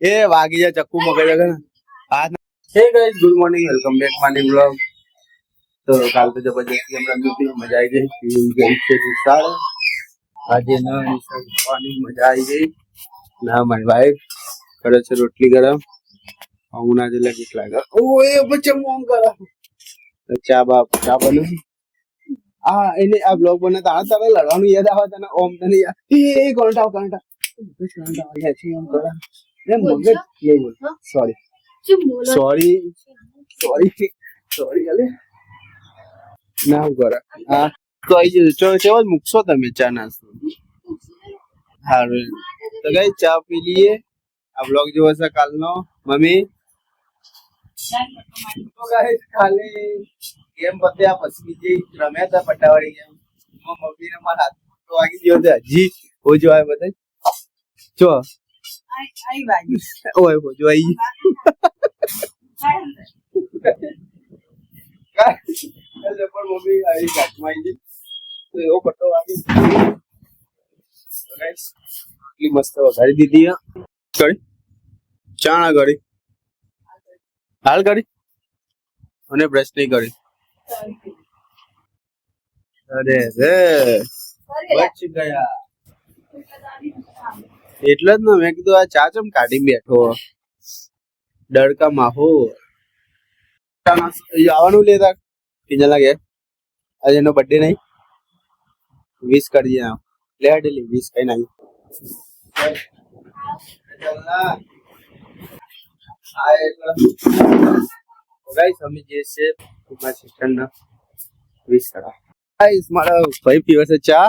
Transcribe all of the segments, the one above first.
એ વાગી જાય ચક્કુ મગજ હા. હે guys, good morning, welcome back my blog. તો કાલ તો જબરજસ્ત ગેમ રમી હતી, મજા આવી ગઈ છે સારું. આજે ના ખાવાની મજા આવી ગઈ ના. મારી વાઈફ કરે છે રોટલી ગરમ, હું ના જેલા કેટલા ગરમ. ઓ એ બચ્ચા મોમ કરા ચા બને. આ એને આ બ્લોગ બને તારા તારે લડવાનું યાદ આવે તને ઓમ તને યાદ એ કોલટા યાદ છે એમ કરા એ મગજ નહીં બોલ સોરી અલે ના હું કરા હા તો આઈ જજો ચેવા મૂકશો તમે ચા નાસ્તો હારું. તો ગાઈસ ચા પી લઈએ. આ બ્લોગ જોવો છે કાલનો મમ્મી. તો ગાઈસ ખાલી ગેમ પત્યા પછી બીજી રમ્યા હતા પટ્ટાવાળી ગેમ. મમ્મી ને મારા હાથ તો વાગી ગયો છે હજી હોજો આવે બધા જો આઈ વાગી ઓય હોજો આઈ કાલે પણ મમ્મી આઈ કાટમાં આવી તો એવો પટ્ટો વાગી ગાઈસ એટલી મસ્ત વઘારી દીધી આ કરી ચાણા કરી હાલ કરી અને બ્રશ નહીં કરી. અરે રે બચ ગયા એટલે જ ને મેં કીધું આ ચા ચમ કાઢી બેઠો ડડકા માહો આવવાનું લેતા પીજા લાગે આજે એનો બર્થડે નહીં વિશ કરીએ લે ડેલી વિશ કઈ નહીં ગાઈસ અમે જે છે મારા સિસ્ટર ના વિશ કરા. ગાઈસ મારા ભાઈ પીવે છે ચા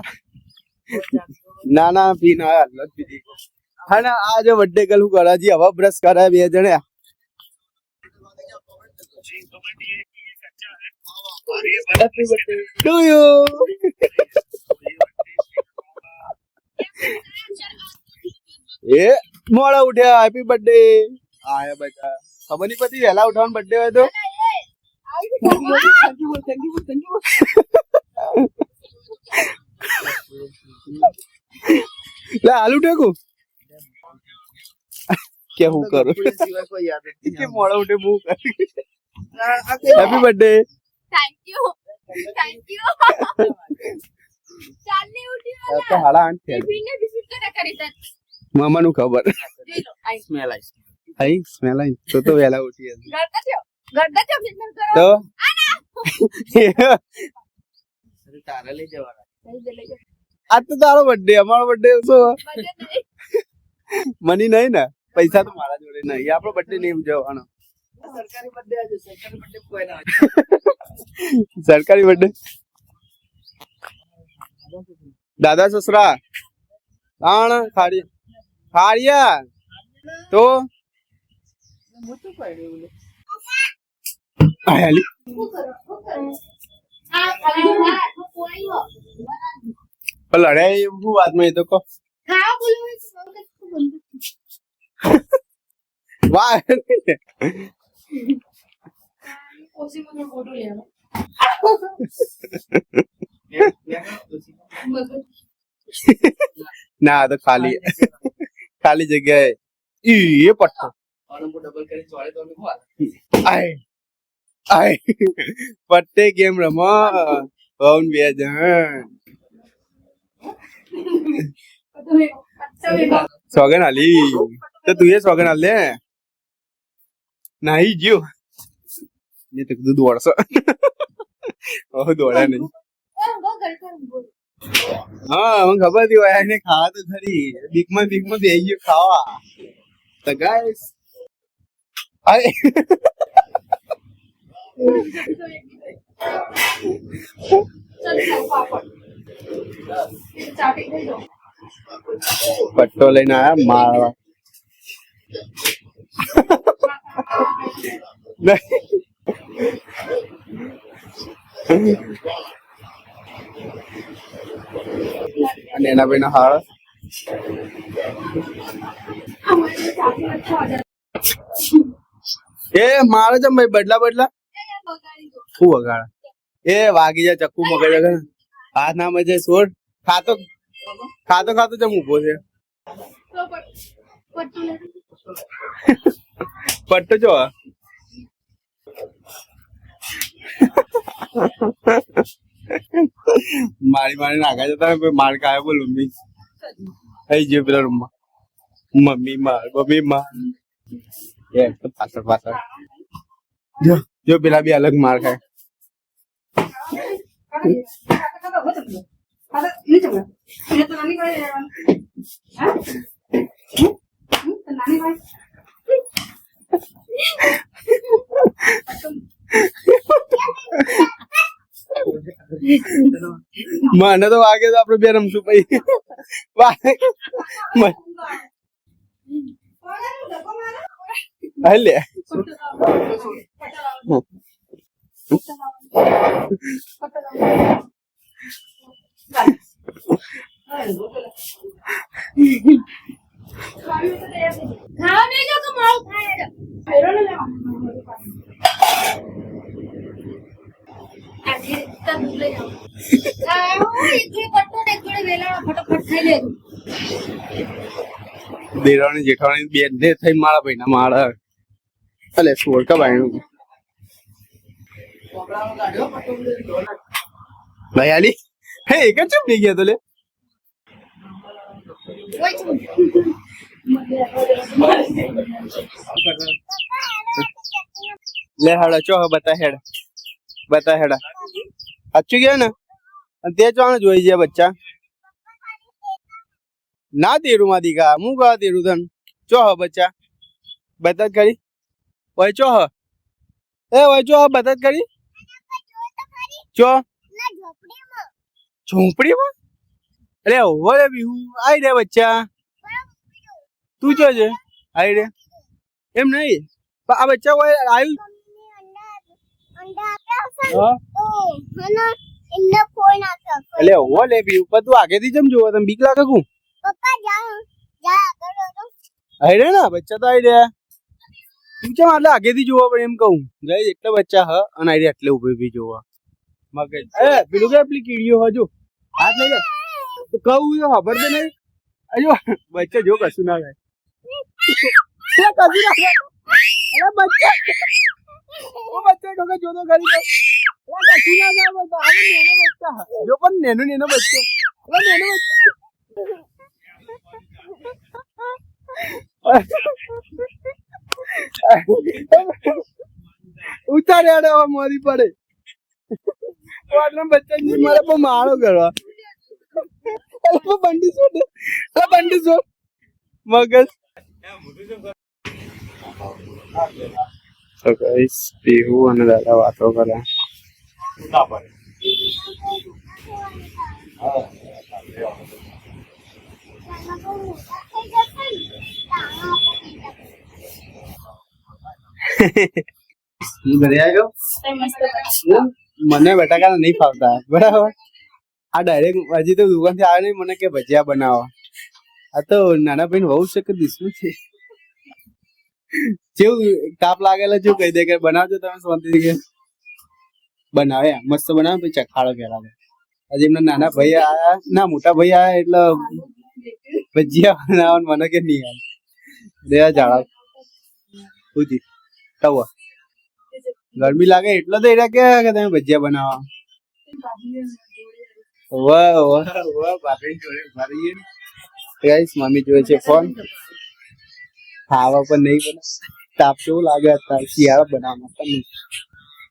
ના પીના હાલ પીધી હા ને આ જો બર્થડે ગર્લ હું કરાજી હવે બ્રશ કરાય બે જણે હેપી બર્થડે ટુ યુ. એ મોડા ઉઠ્યા હેપી બર્થડે આયા બેટા ખબર નહીં પડી વહેલા ઉઠવાનું બર્થડે હોય તો લે હાલ ઉઠે કે હું કરું કે મોડા ઉઠે હું હેપી બર્થડે થેન્ક યુ ચાલની ઉઠી વાલા તો હાલા આંટ છે ટિફિન ને બિસ્કિટ કરા કરી તન મામા નું ખબર આઈ સ્મેલ આઈ તો વહેલા ઉઠી ગરદા થયો બિઝનેસ કરો તો તારે લઈ જવાના આજ તો તારો બર્થડે અમારો બર્થડે શું મની નહીં ને પૈસા તો મારા જોડે નહીં આપણો બર્થડે નહીં ઉજવવાનો સરકારી બર્થડે આજે સરકારી બર્થડે કોઈ ના સરકારી બર્થડે દાદા સસરા આણ ખાડિયા તો મોટું પડ્યું આયાલી આ ખાલી પોણી હો લડે એવું વાતમાં એ તો કહો ખાવા બોલું વાહ ઓસી મને ફોટો લેવા ના તો ખાલી જગ્યાએ એ પટ્ટો ડબલ કરી ચોળે તો અમે ખોવા આય પટ્ટે ગેમ રમો ભવન બે જણ સોગન આલી તો તું એ સોગન આલ લે નાહી ગયો એ તો કીધું દોડશો દોડ્યા નહીં હા મને ખબર હતી એને ખાવા તો ખરી બીકમાં બે ગયો ખાવા તો ગાઈસ પટ્ટો લઈને આયા મારવા અને એના ભાઈ ના હાળ એ મારે છે ભાઈ બદલા શું વગાડ એ વાગી જાય ચક્કુ મગજ હાથ ના મજે સોડ ખાતો ખાતો ખાતો જમ ઊભો છે તો પટ્ટું લે. પટ્ટો જો મારી નાખા જતા માર ખાય બોલ મમ્મી થઈ ગયો પેલા રૂમમાં મમ્મી માર એક તો પાછળ જો પેલા બી અલગ માર ખાય મને તો વાગે તો આપડે બે રમશું પછી લે ખાવા નહીં જો કે મારું ખાય ફેરો ને લેવા આખી તક લઈ જાઓ ખાઓ એકડે પટ્ટો ને એકડે વેલા ફટાફટ ખાઈ લેજો દેરાણી જેઠાણી બે ને થઈ મારા ભાઈ ના મારા અલે સોળ કા ભાઈ ભાઈ આલી હે એક જ ચૂપ થઈ ગયા તો લે ઓય છું લે હેડા ચો બતા હેડા સાચું ગયા ને અને તે ચોને જોઈ જાય બચ્ચા ના તેરું માં દીકા હું ગા તેરું તન ચો હ બચ્ચા બતા કરી ઓય ચો હ એ ઓય ચો હ બતા કરી ચો ઝોપડીમાં અરે ઓરે બી આઈ રે બચ્ચા તું ચો છે આઈ રે એમ નહીં આ બચ્ચા ઓય આવ્યું એટલે હો લે બી ઉપર તું આગેથી જમ જોવો તમે બીક લાગે કું આઈ રે ને બચ્ચા તો આઈ રે તું ચમ આટલે આગેથી જોવા પડે એમ કહું ગઈ એટલે બચ્ચા હ અને આઈ રે એટલે ઉભી જોવા મગજ એ પેલું કે પેલી કીડીઓ હજુ હાથ લઈ લે તો કહું તો ખબર તો નહીં અજો બચ્ચા જો કશું ના થાય કશું ના થાય અરે બચ્ચા ઓ બચ્ચા ઠોકે જો તો કરી દે કશું ના થાય બસ આને નેનો બચ્ચા જો પણ નેનો બચ્ચો નેનો ઉતારે આડે મોરી પડે બચ્ચા મારે પણ માળો કરવા બંડી છોડ મગજ તો ગાઈસ પીહુ અને દાદા વાતો કરે ઘરે આવ્યો મને બટાકા નહીં ફાવતા બરાબર આ ડાયરેક્ટ હજી તો દુકાન થી આવે નહીં મને કે ભજીયા બનાવો આ તો નાના ભાઈ બહુ છે કે દિસલું છે જેવું તાપ લાગેલો જેવું કહી દે કે બનાવજો તમે શાંતિથી કે બનાવે મસ્ત બનાવે પછી ચખાડો પેલા હજી એમના નાના ભાઈ આયા ના મોટા ભાઈ આયા એટલે ભજીયા બનાવવાનું મને કે નહીં આવે દેવા જાળા સુધી તવા ગરમી લાગે એટલે તો એરા કે તમે ભજીયા બનાવો વાહ ભાભી જોડે મારી ગાઈસ મમ્મી જોઈ છે ફોન ખાવા પણ નહીં બને તાપ કેવું લાગે અત્યારે શિયાળા બનાવવામાં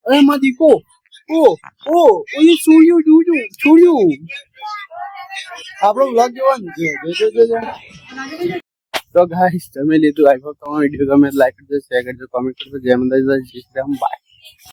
અરે માં દીકો એ છોડ્યું આપણો વ્લોગ જોવાનું છે તો ગાઈસ તમે લીધું આઈ હોપ તમારો વિડીયો ગમે લાઈક કરજો શેર કરજો કોમેન્ટ કરજો જય મંદિર જય શ્રી રામ બાય